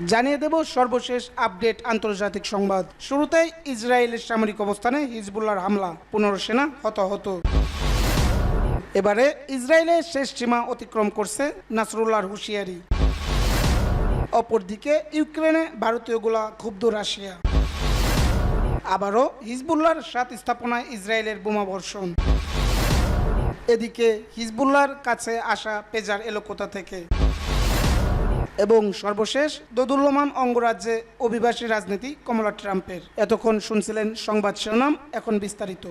জানিয়ে দেব সর্বশেষ আপডেট আন্তর্জাতিক সংবাদ। শুরুতেই ইসরায়েলের সামরিক অবস্থানে হিজবুল্লাহর হামলা, 15 সেনা হতাহত। এবারে ইসরায়েলের শেষ সীমা অতিক্রম করছে নাসরুল্লাহর হুঁশিয়ারি। অপরদিকে ইউক্রেনে ভারতীয় গোলা ক্ষুব্ধ রাশিয়া। আবারও হিজবুল্লাহর 7 স্থাপনায় ইসরায়েলের বোমা বর্ষণ। এদিকে হিজবুল্লাহর কাছে আসা পেজার এলো কোথা থেকে? এবং সর্বশেষ দোদুল্যমান অঙ্গরাজ্যে অভিবাসী রাজনীতি কমলা ট্রাম্পের। এতক্ষণ শুনছিলেন সংবাদ শিরোনাম, এখন বিস্তারিত।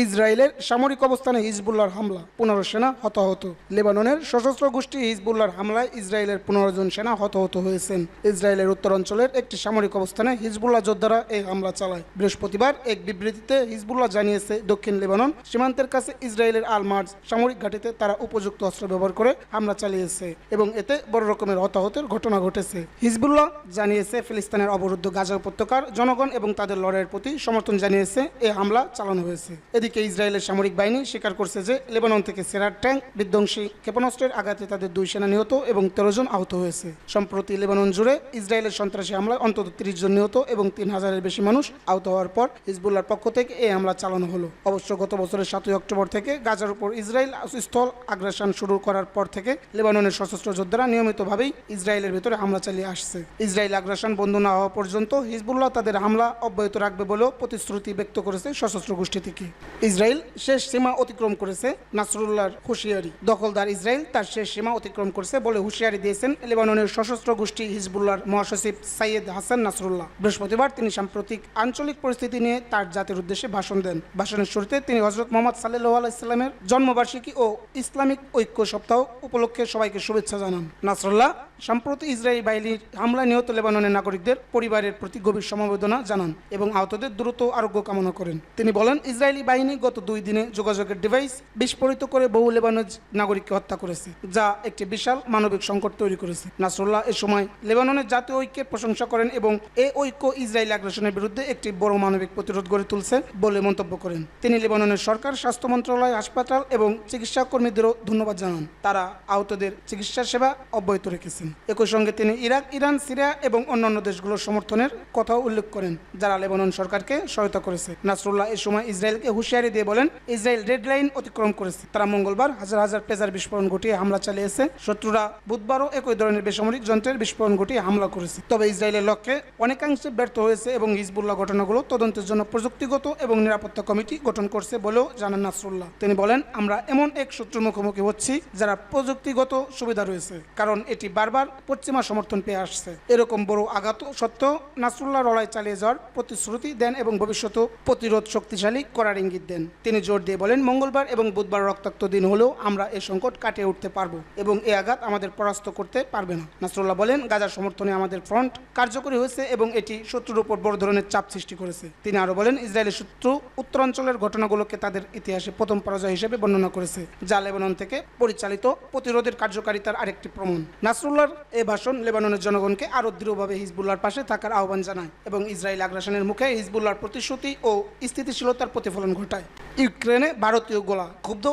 ইসরায়েলের সামরিক অবস্থানে হিজবুল্লাহর হামলা, 15 সেনা হতাহত। লেবাননের সশস্ত্র গোষ্ঠী হিজবুল্লাহর হামলায় ইসরায়েলের 15 জন সেনা হতাহত হয়েছেন। ইসরায়েলের উত্তরাঞ্চলের একটি সামরিক অবস্থানে হিজবুল্লাহ যোদ্ধারা এই হামলা চালায়। বৃহস্পতিবার এক বিবৃতিতে হিজবুল্লাহ জানিয়েছে, দক্ষিণ লেবানন সীমান্তের কাছে ইসরায়েলের আল মার্জ সামরিক ঘাঁটিতে তারা উপযুক্ত অস্ত্র ব্যবহার করে হামলা চালিয়েছে এবং এতে বড় রকমের হতাহতের ঘটনা ঘটেছে। হিজবুল্লাহ জানিয়েছে, ফিলিস্তিনের অবরুদ্ধ গাজা উপত্যকার জনগণ এবং তাদের লড়াইয়ের প্রতি সমর্থন জানিয়েছে এই হামলা চালানো হয়েছে। এদিকে ইসরায়েলের সামরিক বাহিনী স্বীকার করছে যে লেবানন থেকে সেরার ট্যাঙ্ক বিধ্বংসী ক্ষেপণাস্ত্রের আঘাতে তাদের 2 সেনা নিহত এবং 13 জন আহত হয়েছে। সম্প্রতি লেবানন জুড়ে ইসরায়েলের সন্ত্রাসী হামলায় অন্তত 30 জন নিহত এবং 3000-এর বেশি মানুষ আহত হওয়ার পর হিজবুল্লাহর পক্ষ থেকে এই হামলা চালানো হলো। অবশ্য গত বছরের 7 অক্টোবর থেকে গাজার উপর ইসরায়েল স্থল আগ্রাসন শুরু করার পর থেকে লেবাননের সশস্ত্র যোদ্ধারা নিয়মিতভাবেই ইসরায়েলের ভেতরে হামলা চালিয়ে আসছে। ইসরায়েল আগ্রাসন বন্ধ না হওয়া পর্যন্ত হিজবুল্লাহ তাদের হামলা অব্যাহত রাখবে বলেও প্রতিশ্রুতি ব্যক্ত করেছে সশস্ত্র গোষ্ঠী থেকে। ইসরায়েল শেষ সীমা অতিক্রম করেছে, নাসরুল্লাহর হুঁশিয়ারি। দখলদার ইসরায়েল তার শেষ সীমা অতিক্রম করেছে বলে হুঁশিয়ারি দিয়েছেন লেবাননের সশস্ত্র গোষ্ঠী হিজবুল্লাহর মহাসচিব সাইয়েদ হাসান নাসরুল্লাহ। বৃহস্পতিবার তিনি সাম্প্রতিক আঞ্চলিক পরিস্থিতি নিয়ে তার জাতির উদ্দেশ্যে ভাষণ দেন। ভাষণের শুরুতে তিনি হযরত মুহাম্মদ সাল্লাল্লাহু আলাইহি সাল্লামের জন্মবার্ষিকী ও ইসলামিক ঐক্য সপ্তাহ উপলক্ষে সবাইকে শুভেচ্ছা জানান। নাসরুল্লাহ সম্প্রতি ইসরায়েলি বাহিনীর হামলায় নিহত লেবাননের নাগরিকদের পরিবারের প্রতি গভীর সমবেদনা জানান এবং আহতদের দ্রুত আরোগ্য কামনা করেন। তিনি বলেন, ইসরায়েলি বাহিনী গত 2 দিনে যোগাযোগের ডিভাইস বিস্ফোরিত করে বহু লেবানজ নাগরিককে হত্যা করেছে, যা একটি বিশাল মানবিক সংকট তৈরি করেছে। নাসরুল্লাহ এ সময় লেবাননের জাতীয় ঐক্যের প্রশংসা করেন এবং এই ঐক্য ইসরায়েলি আগ্রাসনের বিরুদ্ধে একটি বড় মানবিক প্রতিরোধ গড়ে তুলছে বলে মন্তব্য করেন। তিনি লেবাননের সরকার, স্বাস্থ্য মন্ত্রণালয়, হাসপাতাল এবং চিকিৎসা কর্মীদেরও ধন্যবাদ জানান। তারা আহতদের চিকিৎসা সেবা অব্যাহত রেখেছেন। একই সঙ্গে তিনি ইরাক, ইরান, সিরিয়া এবং অন্যান্য দেশগুলোর সমর্থনের কথাও উল্লেখ করেন, যারা লেবানন সরকারকে সহায়তা করেছে। নাসরুল্লাহ এ সময় ইসরায়েলকে হুঁশিয়ারি দিয়ে বলেন, ইসরায়েল রেড লাইন অতিক্রম করেছে। তারা মঙ্গলবার হাজার হাজার পেজার বিস্ফোরণ ঘটিয়ে হামলা চালিয়েছে। শত্রুরা বুধবারও একই ধরনের বেসামরিক যন্ত্রের বিস্ফোরণ ঘটিয়ে হামলা করেছে। তবে ইসরায়েলের লক্ষ্যে অনেকাংশে ব্যর্থ হয়েছে এবং হিজবুল্লাহ ঘটনাগুলো তদন্তের জন্য প্রযুক্তিগত এবং নিরাপত্তা কমিটি গঠন করছে বলেও জানান নাসরুল্লাহ। তিনি বলেন, আমরা এমন এক শত্রুর মুখোমুখি হচ্ছি যারা প্রযুক্তিগত সুবিধা রয়েছে, কারণ এটি বারবার পশ্চিমা সমর্থন পেয়ে আসছে। এরকম বড় আঘাত সত্ত্বেও নাসরুল্লাহ লড়াই চালিয়ে যাওয়ার প্রতিশ্রুতি দেন এবং ভবিষ্যতে প্রতিরোধ শক্তিশালী করার ইঙ্গিত দেন। তিনি জোর দিয়ে বলেন, মঙ্গলবার এবং বুধবার রক্তাক্ত দিন হলেও আমরা এই সংকট কাটিয়ে উঠতে পারবো এবং এই আঘাত আমাদের পরাস্ত করতে পারবে না। নাসরুল্লাহ বলেন, গাজার সমর্থনে আমাদের ফ্রন্ট কার্যকরী হয়েছে এবং এটি শত্রুর উপর বড় ধরনের চাপ সৃষ্টি করেছে। তিনি আরও বলেন, ইসরায়েলের শত্রু উত্তরাঞ্চলের ঘটনাগুলোকে তাদের ইতিহাসে প্রথম পরাজয় হিসেবে বর্ণনা করেছে, যা লেবানন থেকে পরিচালিত প্রতিরোধের কার্যকারিতার আরেকটি প্রমাণ। নাসরুল্লাহর এই ভাষণ লেবাননের জনগণকে আরও দৃঢ়ভাবে হিজবুল্লাহর পাশে থাকার আহ্বান জানায় এবং ইসরায়েল আগ্রাসনের মুখে হিজবুল্লাহর প্রতিশ্রুতি ও স্থিতিশীলতার প্রতিফলন ঘটায়। ইউক্রেনে ভারতীয় গোলা ক্ষুব্ধ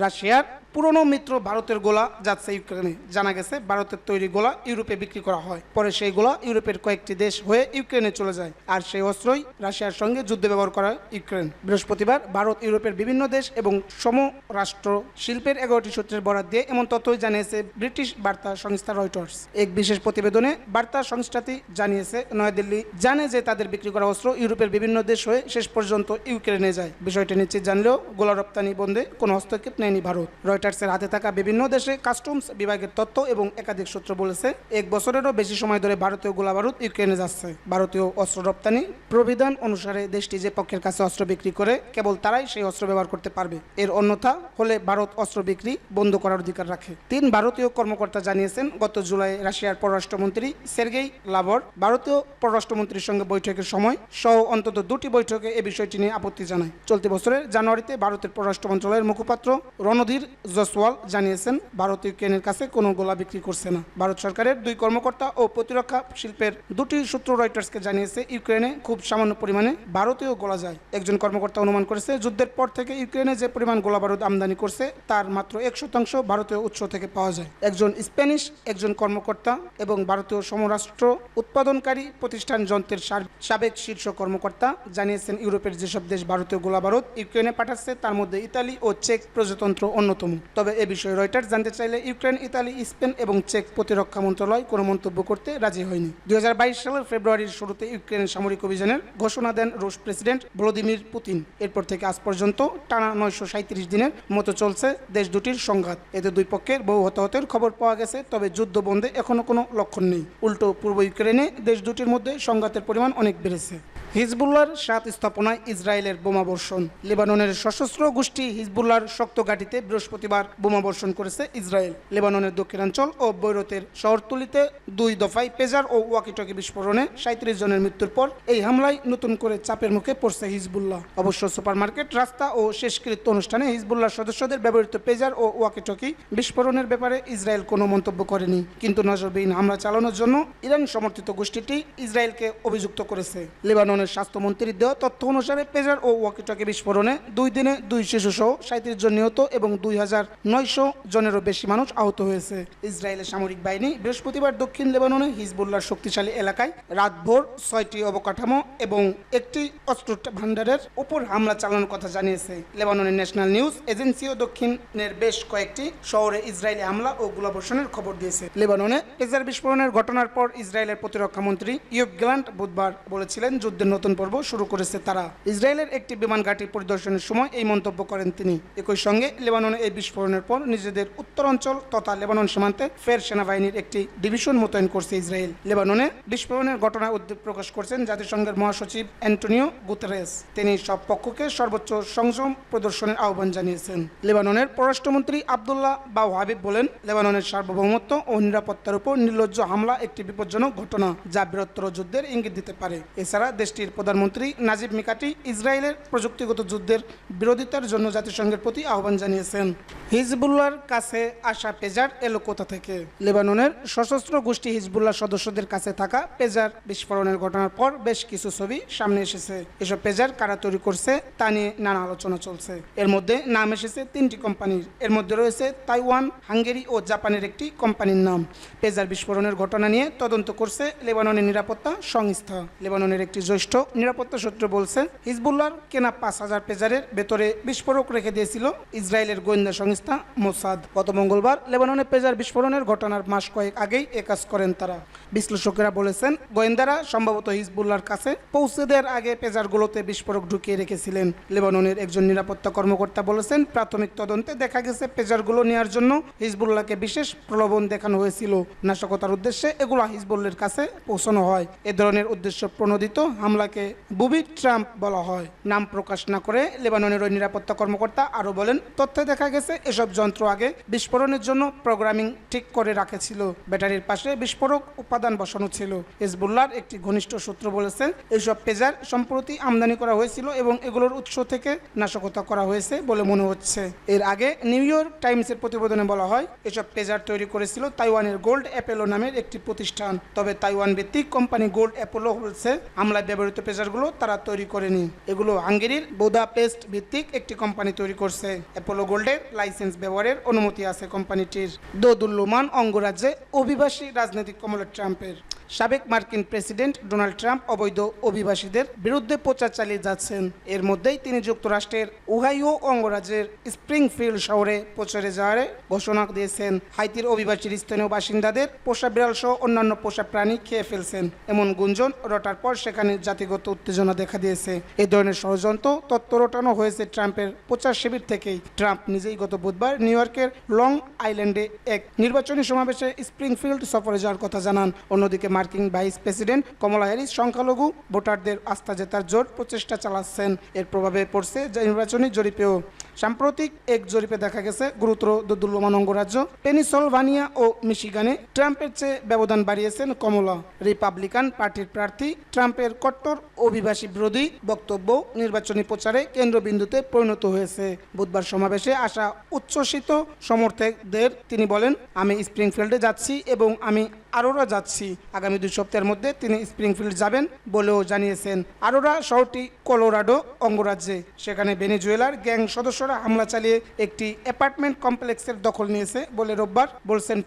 রাশিয়ার পুরনো মিত্র ভারতের গোলা যাচ্ছে ইউক্রেনে। জানা গেছে, ভারতের তৈরি গোলা ইউরোপে বিক্রি করা হয়, পরে সেই গোলা ইউরোপের কয়েকটি দেশ হয়ে ইউক্রেনে চলে যায়, আর সেই অস্ত্রই রাশিয়ার সঙ্গে যুদ্ধে ব্যবহার করা ইউক্রেন। বৃহস্পতিবার ভারত ইউরোপের বিভিন্ন দেশ এবং সমরাষ্ট্র শিল্পের 11টি সূত্রের বরাত দিয়ে এমন তথ্যই জানিয়েছে ব্রিটিশ বার্তা সংস্থা রয়টার্স। এক বিশেষ প্রতিবেদনে বার্তা সংস্থাটি জানিয়েছে, নয়াদিল্লি জানে যে তাদের বিক্রি করা অস্ত্র ইউরোপের বিভিন্ন দেশ হয়ে শেষ পর্যন্ত ইউক্রেনে যায়। বিষয়টি নিশ্চিত জানলেও গোলা রপ্তানি বন্ধে কোনো হস্তক্ষেপ নেয়নি ভারত। রয়টার্সের হাতে থাকা বিভিন্ন দেশে কাস্টমস বিভাগের তথ্য এবং একাধিক সূত্র বলেছে, 1 বছরেরও বেশি সময় ধরে ভারতীয় গোলা বারুদ ইউক্রেনে যাচ্ছে। ভারতীয় অস্ত্র রপ্তানি প্রবিধান অনুসারে দেশটি যে পক্ষের কাছে অস্ত্র বিক্রি করে কেবল তারাই সেই অস্ত্র ব্যবহার করতে পারবে। এর অন্যথা হলে ভারত অস্ত্র বিক্রি বন্ধ করার অধিকার রাখে। 3 ভারতীয় কর্মকর্তা জানিয়েছেন, গত জুলাই রাশিয়ার পররাষ্ট্রমন্ত্রী সের্গেই লাভর ভারতীয় পররাষ্ট্রমন্ত্রীর সঙ্গে বৈঠকের সময় সহ অন্তত 2টি বৈঠকে এ বিষয়টি নিয়ে আপত্তি জানায়। চলতি বছরের জানুয়ারিতে ভারতের পররাষ্ট্র মন্ত্রণালয়ের মুখপাত্র রণধীর জসওয়াল জানিয়েছেন, ভারত ইউক্রেনের কাছে কোনো গোলা বিক্রি করছে না। ভারত সরকারের দুই কর্মকর্তা ও প্রতিরক্ষা শিল্পের দুটি সূত্র রয়টার্সকে জানিয়েছে, ইউক্রেনে খুব সামান্য পরিমাণে ভারতীয় গোলা যায়। একজন কর্মকর্তা অনুমান করেছে, যুদ্ধের পর থেকে ইউক্রেনে যে পরিমাণ গোলা বারুদ আমদানি করছে তার মাত্র 1% ভারতীয় উৎস থেকে পাওয়া যায়। একজন স্প্যানিশ একজন কর্মকর্তা এবং ভারতীয় সমরাষ্ট্র উৎপাদনকারী প্রতিষ্ঠান যন্ত্রের সাবেক শীর্ষ কর্মকর্তা জানিয়েছেন, ইউরোপের যেসব দেশ ভারতীয় গোলা বারুদ ইউক্রেনে পাঠাচ্ছে তার মধ্যে ইতালি ও চেক প্রজাতন্ত্র অন্যতম। তবে এ বিষয়ে রয়টার্স জানতে চাইলে ইউক্রেন, ইতালি, স্পেন এবং চেক প্রতিরক্ষা মন্ত্রণালয় কোনো মন্তব্য করতে রাজি হয়নি। 2022 সালের ফেব্রুয়ারির শুরুতে ইউক্রেনের সামরিক অভিযানের ঘোষণা দেন রুশ প্রেসিডেন্ট ভ্লাদিমির পুতিন। এরপর থেকে আজ পর্যন্ত টানা 937 দিনের মতো চলছে দেশ দুটির সংঘাত। এতে দুই পক্ষের বহু হতাহতের খবর পাওয়া গেছে, তবে যুদ্ধ বন্ধে এখনো কোনো লক্ষণ নেই। উল্টো পূর্ব ইউক্রেনে দেশ দুটির মধ্যে সংঘাতের পরিমাণ অনেক বেড়েছে। হিজবুল্লাহর 7 স্থাপনায় ইসরায়েলের বোমাবর্ষণ। লেবাননের সশস্ত্র গোষ্ঠী হিজবুল্লাহর শক্ত ঘাঁটিতে বৃহস্পতিবার বোমাবর্ষণ করেছে ইসরায়েল। লেবাননের দক্ষিণাঞ্চল ও বৈরুতের শহরতলিতে 2 দফায় পেজার ও ওয়াকিটকি বিস্ফোরণে 37 জনের মৃত্যুর পর এই হামলায় নতুন করে চাপের মুখে পড়ছে হিজবুল্লাহ। অবশ্য সুপারমার্কেট, রাস্তা ও শেষকৃত্য অনুষ্ঠানে হিজবুল্লাহ সদস্যদের ব্যবহৃত পেজার ও ওয়াকিটকি বিস্ফোরণের ব্যাপারে ইসরায়েল কোনো মন্তব্য করেনি। কিন্তু নজরবিহীন হামলা চালানোর জন্য ইরান সমর্থিত গোষ্ঠীটি ইসরায়েলকে অভিযুক্ত করেছে। লেবাননের স্বাস্থ্যমন্ত্রীর দেওয়া তথ্য অনুসারে পেজার ও ওয়াকিটকি বিস্ফোরণে 2 দিনে 2 শিশুসহ 37 জন নিহত এবং 2900 জনেরও বেশি মানুষ আহত হয়েছে। ইসরায়েলের সামরিক বাহিনী বৃহস্পতিবার দক্ষিণ লেবাননে হিজবুল্লাহর শক্তিশালী এলাকায় রাতভর 6টি অবকাঠামো এবং একটি অস্ত্র ভান্ডারের উপর হামলা চালানোর কথা জানিয়েছে। লেবাননের ন্যাশনাল নিউজ এজেন্সিও দক্ষিণের বেশ কয়েকটি শহরে ইসরায়েলি হামলা ও গোলাবর্ষণের খবর দিয়েছে। লেবাননে পেজার বিস্ফোরণের ঘটনার পর ইসরায়েলের প্রতিরক্ষা মন্ত্রী ইয়োভ গ্যালান্ট বুধবার বলেছিলেন, যুদ্ধের নতুন পর্ব শুরু করেছে তারা। ইসরায়েলের একটি বিমান ঘাঁটি পরিদর্শনের সময় এই মন্তব্য করেন তিনি। একই সঙ্গে লেবাননে এই বিস্ফোরণের পর নিজেদের উত্তরাঞ্চল তথা লেবানন সীমান্তে ফের সেনাবাহিনীর একটি ডিভিশন মোতায়েন করছে ইসরায়েল। লেবাননে বিস্ফোরণের ঘটনায় উদ্বেগ প্রকাশ করছেন জাতিসংঘের মহাসচিব অ্যান্টোনিও গুতেরেস। তিনি সব পক্ষকে সর্বোচ্চ সংযম প্রদর্শনের আহ্বান জানিয়েছেন। লেবাননের পররাষ্ট্রমন্ত্রী আবদুল্লাহ বাউ হাবিব বলেন, লেবাননের সার্বভৌমত্ব ও নিরাপত্তার উপর নির্লজ্জ হামলা একটি বিপজ্জনক ঘটনা, যা বৃহত্তর যুদ্ধের ইঙ্গিত দিতে পারে। এছাড়া দেশটির প্রধানমন্ত্রী নাজিব মিকাটি ইসরায়েলের প্রযুক্তিগত যুদ্ধের বিরোধিতার জন্য জাতিসংঘের প্রতি আহ্বান জানিয়েছেন। হিজবুল্লাহর কাছে আসা পেজার এলো কোথা থেকে? লেবাননের সশস্ত্র গোষ্ঠী হিজবুল্লাহ সদস্যদের কাছে থাকা পেজার বিস্ফোরণের ঘটনার পর বেশ কিছু ছবি সামনে এসেছে। এসব পেজার কারা তৈরি করছে তা নিয়ে নানা আলোচনা চলছে। এর মধ্যে নাম এসেছে 3টি কোম্পানির। এর মধ্যে রয়েছে তাইওয়ান, হাঙ্গেরি ও জাপানের একটি কোম্পানির নাম। পেজার বিস্ফোরণের ঘটনা নিয়ে তদন্ত করছে লেবাননের নিরাপত্তা সংস্থা। লেবাননের একটি জ্যেষ্ঠ নিরাপত্তা সূত্র বলছে, হিজবুল্লাহর কেনা 5000 পেজারের ভেতরে বিস্ফোরক রেখে দিয়েছিল ইসরায়েলের গোয়েন্দা সংস্থা মোসাদ। গত মঙ্গলবার লেবাননে পেজার বিস্ফোরণের ঘটনার মাস কয়েক আগেই এ কাজ করেন তারা। বিশ্লেষকেরা বলেছেন, গোয়েন্দারা সম্ভবত হিজবুল্লাহর কাছে পৌঁছে দেওয়ার আগে পেজারগুলোতে বিস্ফোরক ঢুকিয়ে রেখেছিলেন। লেবাননের একজন নিরাপত্তা কর্মকর্তা বলেছেন, প্রাথমিক তদন্তে দেখা গেছে পেজারগুলো নেওয়ার জন্য হিজবুল্লাহকে বিশেষ প্রলোভন দেখানো হয়েছিল। নাশকতার উদ্দেশ্যে এগুলো হিজবুল্লাহর কাছে পৌঁছানো হয়। এ ধরনের উদ্দেশ্য প্রণোদিত হামলাকে বুবি ট্রাম্প বলা হয়। নাম প্রকাশ না করে লেবাননের ওই নিরাপত্তা কর্মকর্তা আরও বলেন, তথ্যে দেখা গেছে এসব যন্ত্র আগে বিস্ফোরণের জন্য প্রোগ্রামিং ঠিক করে রাখেছিল। ব্যাটারির পাশে বিস্ফোরক উপাদান বসানো ছিল। হিজবুল্লাহর একটি ঘনিষ্ঠ সূত্র বলেছে, এসব পেজার সম্প্রতি আমদানি করা হয়েছিল এবং এগুলোর উৎস থেকে নাশকতা করা হয়েছে বলে মনে হচ্ছে। এর আগে নিউ ইয়র্ক টাইমসের প্রতিবেদনে বলা হয়, এসব পেজার তৈরি করেছিল তাইওয়ানের গোল্ড অ্যাপোলো নামের একটি প্রতিষ্ঠান। তবে তাইওয়ান ভিত্তিক কোম্পানি গোল্ড অ্যাপোলো বলছে, হামলায় ব্যবহৃত পেজারগুলো তারা তৈরি করেনি। এগুলো হাঙ্গেরির বুদাপেস্ট ভিত্তিক একটি কোম্পানি তৈরি করছে। অ্যাপোলো গোল্ডের লাইসেন্স ব্যবহারের অনুমতি আছে কোম্পানিটির। দোদুল্যমান অঙ্গরাজ্যে অভিবাসী রাজনৈতিক কমলা ট্রাম্পের। সাবেক মার্কিন প্রেসিডেন্ট ডোনাল্ড ট্রাম্প অবৈধ অভিবাসীদের বিরুদ্ধে প্রচার চালিয়ে যাচ্ছেন। এর মধ্যেই তিনি যুক্তরাষ্ট্রের ওহাইও অঙ্গরাজ্যের স্প্রিংফিল্ড শহরে প্রচারে যাওয়ার ঘোষণা দিয়েছেন। হাইতির অভিবাসীর স্থানীয় বাসিন্দাদের পোষা বিড়াল সহ অন্যান্য পোষা প্রাণী খেয়ে ফেলছেন এমন গুঞ্জন রটার পর সেখানে জাতিগত উত্তেজনা দেখা দিয়েছে। এই ধরনের ষড়যন্ত্র তত্ত্ব রটানো হয়েছে ট্রাম্পের প্রচার শিবির থেকেই। ট্রাম্প নিজেই গত বুধবার নিউ ইয়র্কের লং আইল্যান্ডে এক নির্বাচনী সমাবেশে স্প্রিংফিল্ড সফরে যাওয়ার কথা জানান। অন্যদিকে মার্কিন ভাইস প্রেসিডেন্ট কমলা হ্যারিস সংখ্যালঘু ভোটারদের আস্থা জেতার জোর প্রচেষ্টা চালাচ্ছেন। এর প্রভাবে পড়ছে নির্বাচনী জরিপেও। সাম্প্রতিক এক জরিপে দেখা গেছে গুরুতর দোদুল্যমান অঙ্গরাজ্য পেনিসলভানিয়া ও মিশিগানে ট্রাম্পের চেয়ে ব্যবধান বাড়িয়েছেন কমলা। রিপাবলিকান পার্টির প্রার্থী ট্রাম্পের কট্টর অভিবাসী বিরোধী বক্তব্য নির্বাচনী প্রচারে কেন্দ্রবিন্দুতে পরিণত হয়েছে। বুধবার সমাবেশে আসা উচ্ছ্বসিত সমর্থকদের তিনি বলেন, আমি স্প্রিংফিল্ডে যাচ্ছি এবং আমি আরোরা যাচ্ছি। আগামী 2 সপ্তাহের মধ্যে তিনি স্প্রিংফিল্ড যাবেন বলেও জানিয়েছেন। আরোরা শহরটি কলোরাডো অঙ্গরাজ্যে। সেখানে ভেনেজুয়েলার গ্যাং সদস্যরা হামলা চালিয়ে একটি অ্যাপার্টমেন্ট কমপ্লেক্সের দখল নিয়েছে বলে রোববার বলছেন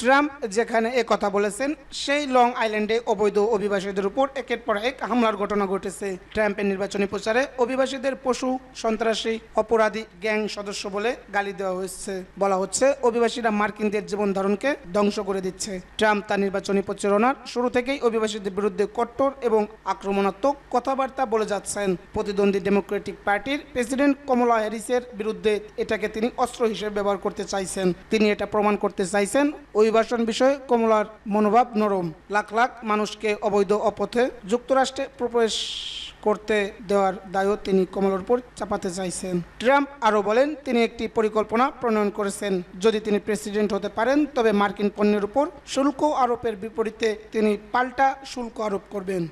ট্রাম্প যেখানে কথা বলেছেন সেই লং আইল্যান্ডে অবৈধ অভিবাসীদের উপর একের পর এক হামলার ঘটনা ঘটেছে। ট্রাম্পের নির্বাচনী প্রচারে অভিবাসীদের পশু, সন্ত্রাসী, অপরাধী, গ্যাং সদস্য বলে গালি দেওয়া হয়েছে। বলা হচ্ছে অভিবাসীরা মার্কিনদের জীবন ধারণকে ধ্বংস করে দিচ্ছে। ট্রাম্প তার নির্বাচনী প্রচারণার শুরু থেকেই অভিবাসীদের বিরুদ্ধে কট্টর এবং আক্রমণাত্মক কথাবার্তা বলে যাচ্ছেন। প্রতিদ্বন্দ্বী ডেমোক্রেটিক পার্টির প্রেসিডেন্ট কমলা হ্যারিসের বিরুদ্ধে এটাকে তিনি অস্ত্র হিসেবে ব্যবহার করতে চাইছেন। তিনি এটা প্রমাণ করতে চাইছেন অভিবাসন বিষয়ে কমলার মনোভাব নরম। লাখ লাখ মানুষকে অবৈধ অপথে যুক্তরাষ্ট্রে প্রবেশ করতে দেওয়ার দায়ও তিনি কমলার উপর চাপাতে চাইছেন। ট্রাম্প আরও বলেন, তিনি একটি পরিকল্পনা প্রণয়ন করেছেন। যদি তিনি প্রেসিডেন্ট হতে পারেন তবে মার্কিন পণ্যের উপর শুল্ক আরোপের বিপরীতে তিনি পাল্টা শুল্ক আরোপ করবেন।